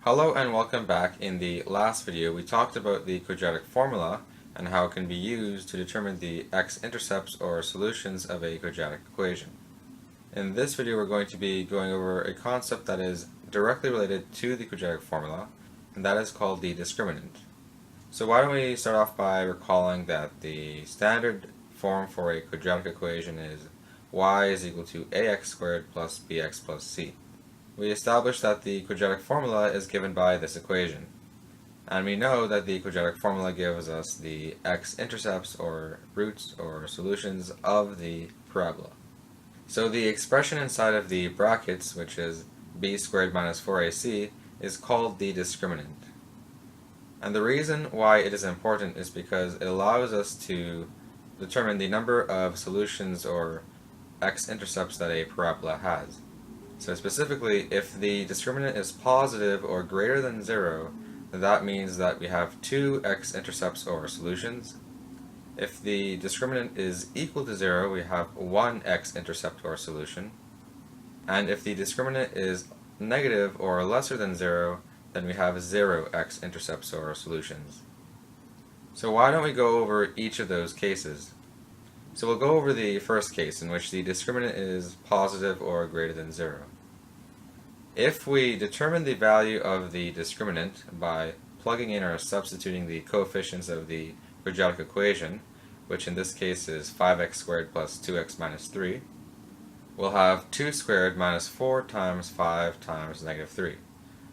Hello and welcome back. In the last video we talked about the quadratic formula and how it can be used to determine the x-intercepts or solutions of a quadratic equation. In this video we're going to be going over a concept that is directly related to the quadratic formula, and that is called the discriminant. So why don't we start off by recalling that the standard form for a quadratic equation is y is equal to ax squared plus bx plus c. We established that the quadratic formula is given by this equation. And we know that the quadratic formula gives us the x-intercepts or roots or solutions of the parabola. So the expression inside of the brackets, which is b squared minus 4ac, is called the discriminant. And the reason why it is important is because it allows us to determine the number of solutions or x-intercepts that a parabola has. So specifically, if the discriminant is positive or greater than 0, that means that we have two x-intercepts or solutions. If the discriminant is equal to 0, we have one x-intercept or solution. And if the discriminant is negative or lesser than 0, then we have 0 x-intercepts or solutions. So why don't we go over each of those cases? So we'll go over the first case in which the discriminant is positive or greater than 0. If we determine the value of the discriminant by plugging in or substituting the coefficients of the quadratic equation, which in this case is 5x squared plus 2x minus 3, we'll have 2 squared minus 4 times 5 times negative 3.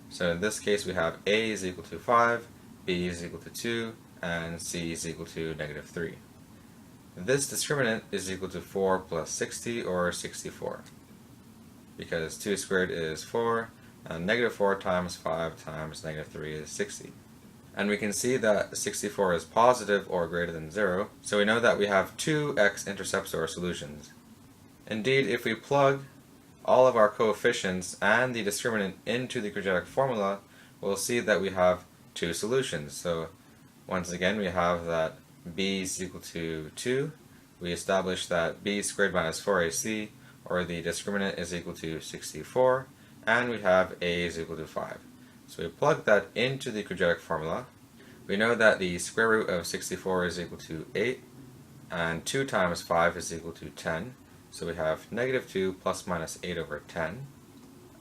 So in this case we have a is equal to 5, b is equal to 2, and c is equal to negative 3. This discriminant is equal to 4 plus 60, or 64. Because 2 squared is 4, and negative 4 times 5 times negative 3 is 60. And we can see that 64 is positive or greater than 0, so we know that we have two x-intercepts or solutions. Indeed, if we plug all of our coefficients and the discriminant into the quadratic formula, we'll see that we have two solutions. So once again we have that b is equal to 2. We establish that b squared minus 4ac, or the discriminant, is equal to 64, and we have a is equal to 5. So we plug that into the quadratic formula. We know that the square root of 64 is equal to 8, and 2 times 5 is equal to 10. So we have negative 2 plus minus 8 over 10.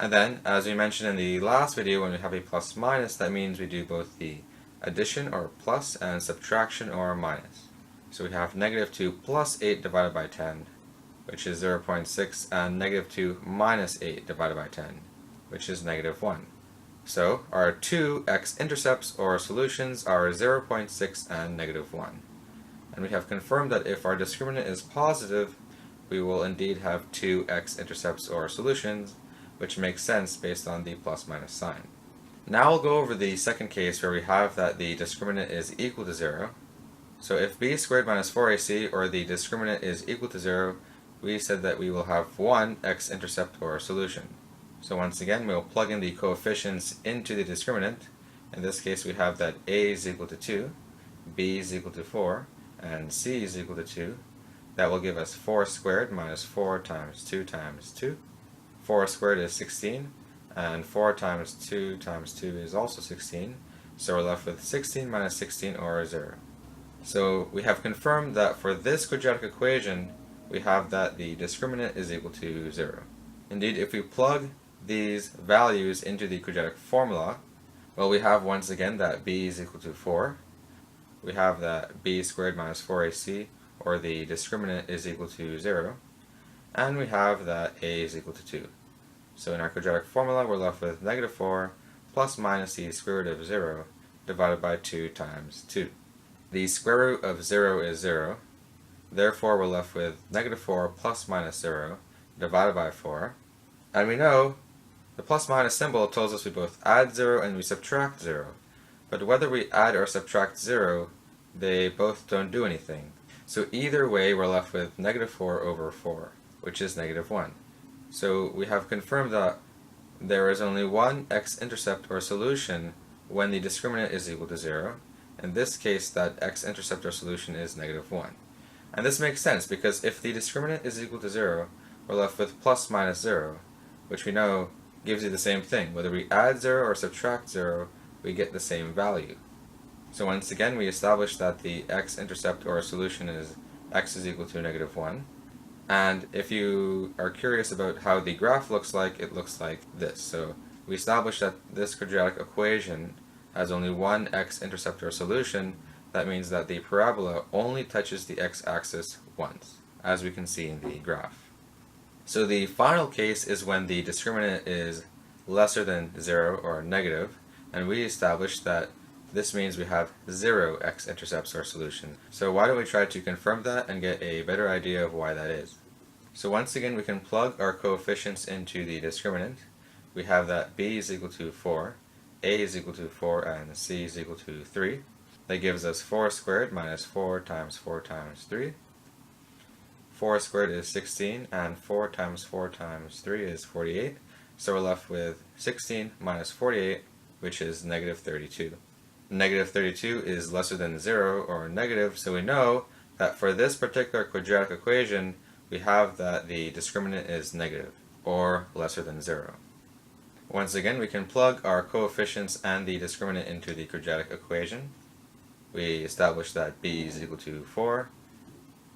And then, as we mentioned in the last video, when we have a plus minus, that means we do both the addition or plus and subtraction or minus. So we have negative 2 plus 8 divided by 10, which is 0.6, and negative 2 minus 8 divided by 10, which is negative 1. So our two x-intercepts or solutions are 0.6 and negative 1. And we have confirmed that if our discriminant is positive, we will indeed have two x-intercepts or solutions, which makes sense based on the plus-minus sign. Now we'll go over the second case where we have that the discriminant is equal to 0. So if b squared minus 4ac, or the discriminant, is equal to 0, we said that we will have one x-intercept or solution. So once again we'll plug in the coefficients into the discriminant. In this case we have that a is equal to 2, b is equal to 4, and c is equal to 2. That will give us 4 squared minus 4 times 2 times 2. 4 squared is 16, and 4 times 2 times 2 is also 16. So we're left with 16 minus 16, or 0. So we have confirmed that for this quadratic equation we have that the discriminant is equal to 0. Indeed, if we plug these values into the quadratic formula, well, we have once again that b is equal to 4. We have that b squared minus 4ac, or the discriminant, is equal to 0. And we have that a is equal to 2. So in our quadratic formula we're left with negative 4 plus minus the square root of 0 divided by 2 times 2. The square root of 0 is 0. Therefore we're left with negative 4 plus minus 0 divided by 4. And we know the plus minus symbol tells us we both add 0 and we subtract 0. But whether we add or subtract 0, they both don't do anything. So either way we're left with negative 4 over 4, which is negative 1. So we have confirmed that there is only one x-intercept or solution when the discriminant is equal to 0. In this case, that x-intercept or solution is negative 1. And this makes sense because if the discriminant is equal to 0, we're left with plus minus 0, which we know gives you the same thing. Whether we add 0 or subtract 0, we get the same value. So once again, we established that the x-intercept or solution is x is equal to -1. And if you are curious about how the graph looks like, it looks like this. So we established that this quadratic equation has only one x-intercept or solution. That means that the parabola only touches the x-axis once, as we can see in the graph. So the final case is when the discriminant is lesser than 0 or negative, and we established that this means we have 0 x-intercepts or solutions. So why don't we try to confirm that and get a better idea of why that is. So once again, we can plug our coefficients into the discriminant. We have that b is equal to 4, a is equal to 4, and c is equal to 3. That gives us 4 squared minus 4 times 4 times 3. 4 squared is 16, and 4 times 4 times 3 is 48. So we're left with 16 minus 48, which is -32. -32 is lesser than 0 or negative, so we know that for this particular quadratic equation, we have that the discriminant is negative, or lesser than 0. Once again, we can plug our coefficients and the discriminant into the quadratic equation. We establish that b is equal to 4,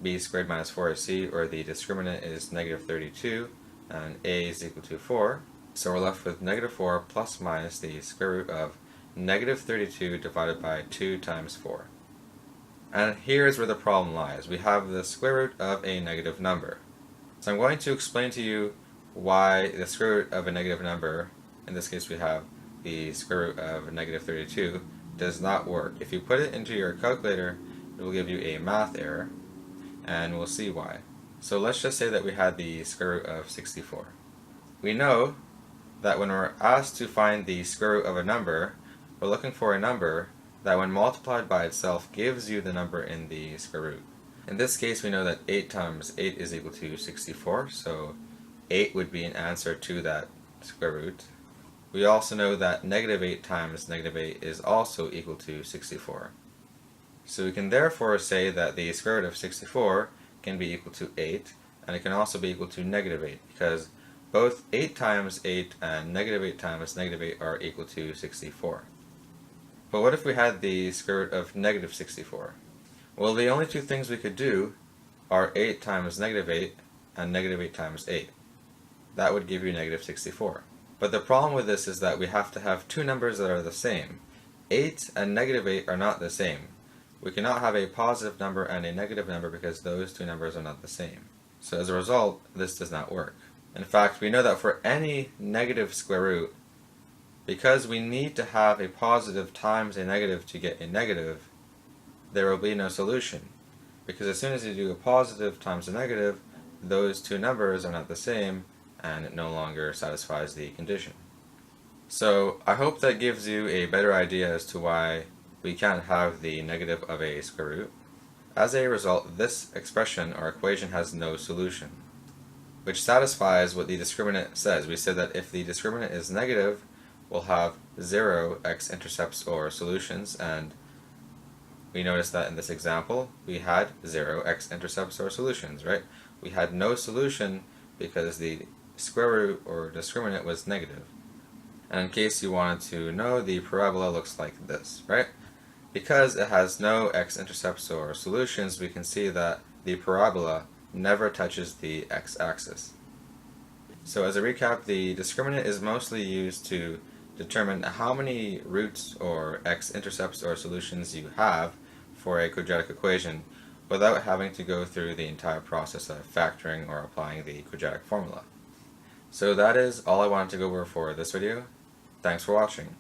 b squared minus 4 is c, or the discriminant is -32, and a is equal to 4. So we're left with -4 plus minus the square root of -32 divided by 2 times 4. And here's where the problem lies. We have the square root of a negative number. So I'm going to explain to you why the square root of a negative number, in this case we have the square root of -32, does not work. If you put it into your calculator, it will give you a math error, and we'll see why. So let's just say that we had the square root of 64. We know that when we're asked to find the square root of a number, we're looking for a number that when multiplied by itself gives you the number in the square root. In this case, we know that 8 times 8 is equal to 64, so 8 would be an answer to that square root. We also know that -8 times -8 is also equal to 64. So we can therefore say that the square root of 64 can be equal to 8, and it can also be equal to -8, because both 8 times 8 and -8 times -8 are equal to 64. But what if we had the square root of -64? Well, the only two things we could do are 8 times -8 and -8 times 8. That would give you -64. But the problem with this is that we have to have two numbers that are the same. 8 and -8 are not the same. We cannot have a positive number and a negative number because those two numbers are not the same. So as a result, this does not work. In fact, we know that for any negative square root, because we need to have a positive times a negative to get a negative, there will be no solution. Because as soon as you do a positive times a negative, those two numbers are not the same, and it no longer satisfies the condition. So I hope that gives you a better idea as to why we can't have the negative of a square root. As a result, this expression or equation has no solution, which satisfies what the discriminant says. We said that if the discriminant is negative, we'll have 0 x-intercepts or solutions, and we noticed that in this example we had 0 x-intercepts or solutions, right? We had no solution because the square root or discriminant was negative. And in case you wanted to know, the parabola looks like this, right? Because it has no x-intercepts or solutions, we can see that the parabola never touches the x-axis. So as a recap, the discriminant is mostly used to determine how many roots or x-intercepts or solutions you have for a quadratic equation without having to go through the entire process of factoring or applying the quadratic formula. So that is all I wanted to go over for this video. Thanks for watching.